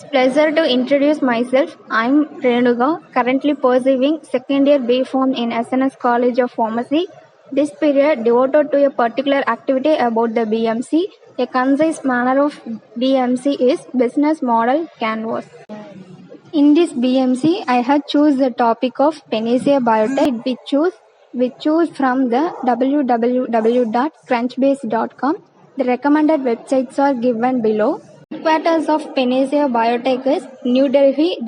Pleasure to introduce myself. I'm Renuga, currently pursuing second year B Pharm in SNS College of Pharmacy. This period devoted to a particular activity about the BMC. A concise manner of BMC is business model canvas. In this BMC, I had choose the topic of Panacea Biotech. We choose from the www.crunchbase.com. The recommended websites are given below. Headquarters of Panacea Biotech is New Delhi,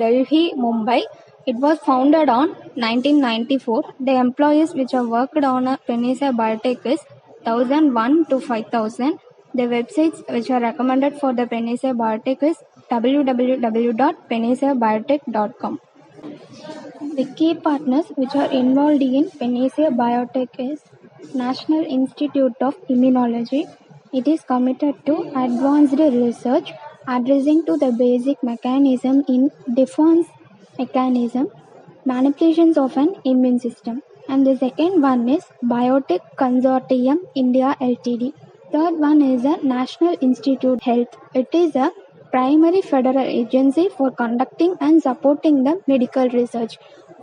Mumbai. It was founded on 1994. The employees which have worked on Panacea Biotech is 1001 to 5000. The websites which are recommended for the Panacea Biotech is www.panaceabiotech.com. The key partners which are involved in Panacea Biotech is National Institute of Immunology. It is committed to advanced research addressing to the basic mechanism in defense mechanism, manipulations of an immune system. And the second one is Biotech Consortium India Ltd. Third one is the National Institute Health. It is a primary federal agency for conducting and supporting the medical research.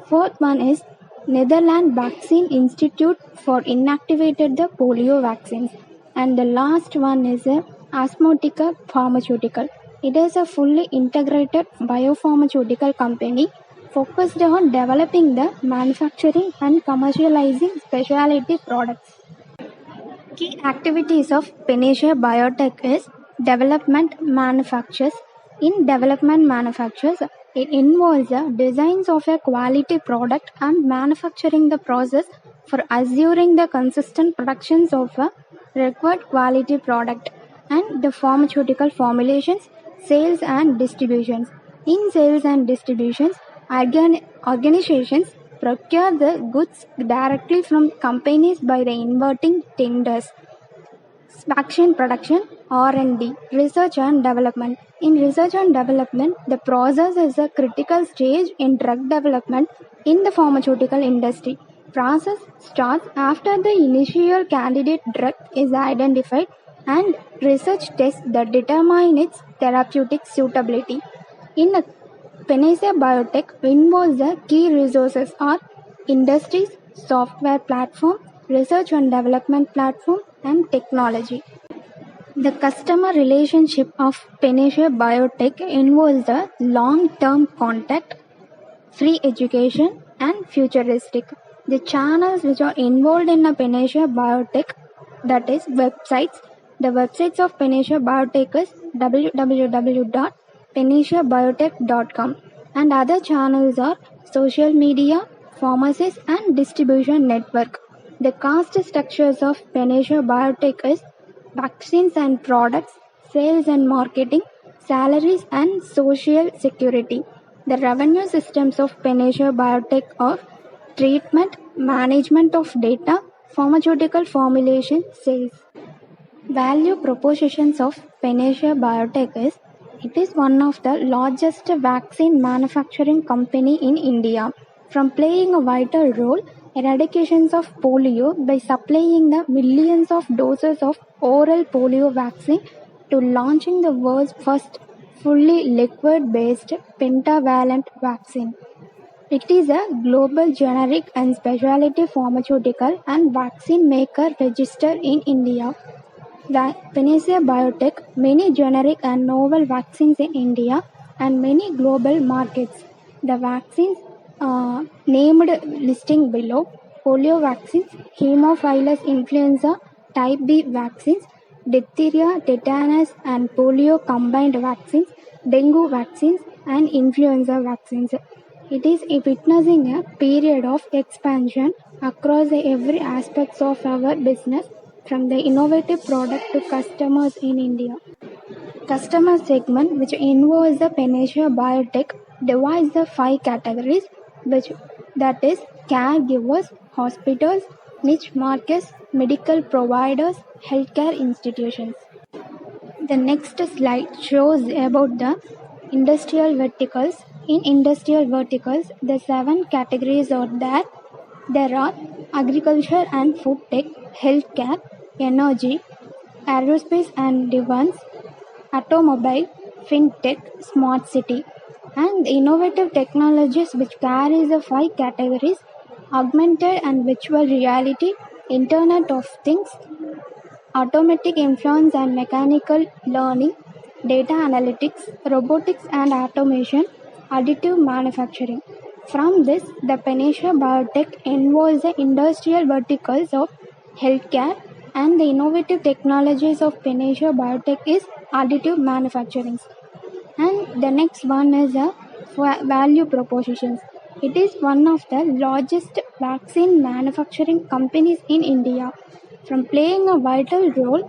Fourth one is Netherlands Vaccine Institute for inactivated the polio vaccines. And the last one is Osmotica Pharmaceutical. It is a fully integrated biopharmaceutical company focused on developing the manufacturing and commercializing specialty products. Key activities of Panacea Biotech is development manufactures. In development manufactures, it involves the designs of a quality product and manufacturing the process for assuring the consistent productions of a required quality product, and the pharmaceutical formulations, sales and distributions. In sales and distributions, organizations procure the goods directly from companies by the inverting tenders. Vaccine production, R&D, research and development. In research and development, the process is a critical stage in drug development in the pharmaceutical industry. Process starts after the initial candidate drug is identified and research tests that determine its therapeutic suitability. In a Panacea Biotech involves the key resources are industries, software platform, research and development platform, and technology. The customer relationship of Panacea Biotech involves the long-term contact, free education, and futuristic. The channels which are involved in a Panacea Biotech, that is websites. The websites of Panacea Biotech is www.panaceabiotech.com, and other channels are social media, pharmacies, and distribution network. The cost structures of Panacea Biotech is vaccines and products, sales and marketing, salaries and social security. The revenue systems of Panacea Biotech are treatment, management of data, pharmaceutical formulation, sales. Value propositions of Panacea Biotech is it is one of the largest vaccine manufacturing company in India. From playing a vital role eradications of polio by supplying the millions of doses of oral polio vaccine to launching the world's first fully liquid based pentavalent vaccine. It is a global generic and specialty pharmaceutical and vaccine maker registered in India. Panacea Biotech many generic and novel vaccines in India and many global markets. The vaccines named listing below: polio vaccines, Haemophilus influenza type B vaccines, diphtheria, tetanus and polio combined vaccines, dengue vaccines and influenza vaccines. It is witnessing a period of expansion across every aspect of our business, from the innovative product to customers in India. Customer segment, which involves the Panacea Biotech, divides the 5 categories, that is caregivers, hospitals, niche markets, medical providers, healthcare institutions. The next slide shows about the industrial verticals. In industrial verticals, the 7 categories are there. There are agriculture and food tech, healthcare, energy, aerospace and defense, automobile, fintech, smart city, and innovative technologies which carries the five categories: augmented and virtual reality, Internet of Things, automatic influence and mechanical learning, data analytics, robotics and automation, additive manufacturing. From this, the Panacea Biotech involves the industrial verticals of healthcare, and the innovative technologies of Panacea Biotech is additive manufacturing. And the next one is a value propositions. It is one of the largest vaccine manufacturing companies in India. From playing a vital role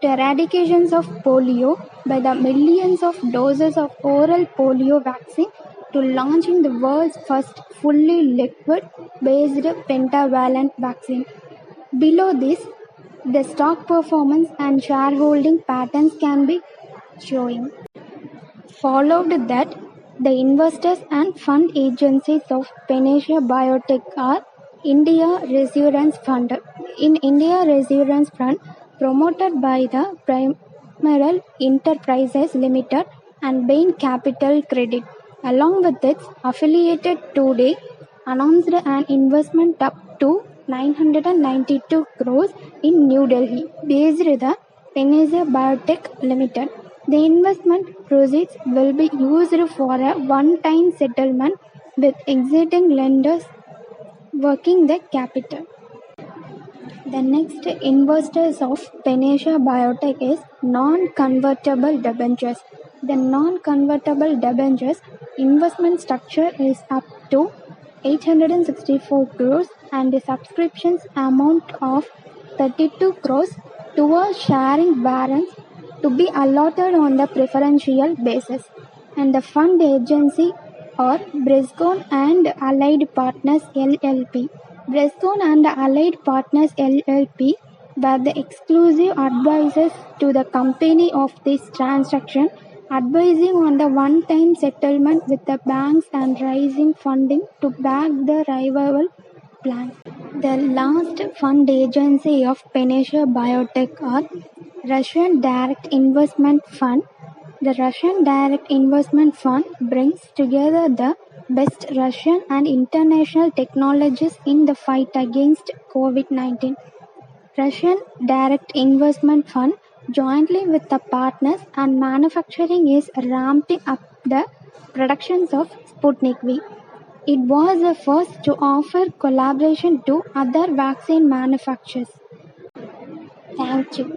to eradications of polio by the millions of doses of oral polio vaccine to launching the world's first fully liquid based pentavalent vaccine. Below this, the stock performance and shareholding patterns can be showing. Followed that, the investors and fund agencies of Panacea Biotech are India Resurgence Fund. In India Resurgence Fund, promoted by the Primal Enterprises Limited and Bain Capital Credit, along with its affiliated today, announced an investment up to 992 crores in New Delhi, based the Panacea Biotech Limited. The investment proceeds will be used for a one-time settlement with exiting lenders working the capital. The next investors of Panacea Biotech is non-convertible debentures. The non-convertible debentures investment structure is up to 864 crores and the subscriptions amount of 32 crores towards sharing warrants to be allotted on the preferential basis. And the fund agency or Brescon and Allied Partners LLP. Brescon and Allied Partners LLP were the exclusive advisors to the company of this transaction, advising on the one-time settlement with the banks and raising funding to back the revival plan. The last fund agency of Panacea Biotech are Russian Direct Investment Fund. The Russian Direct Investment Fund brings together the best Russian and international technologies in the fight against COVID-19. Russian Direct Investment Fund, jointly with the partners and manufacturing, is ramping up the productions of Sputnik V. It was the first to offer collaboration to other vaccine manufacturers. Thank you.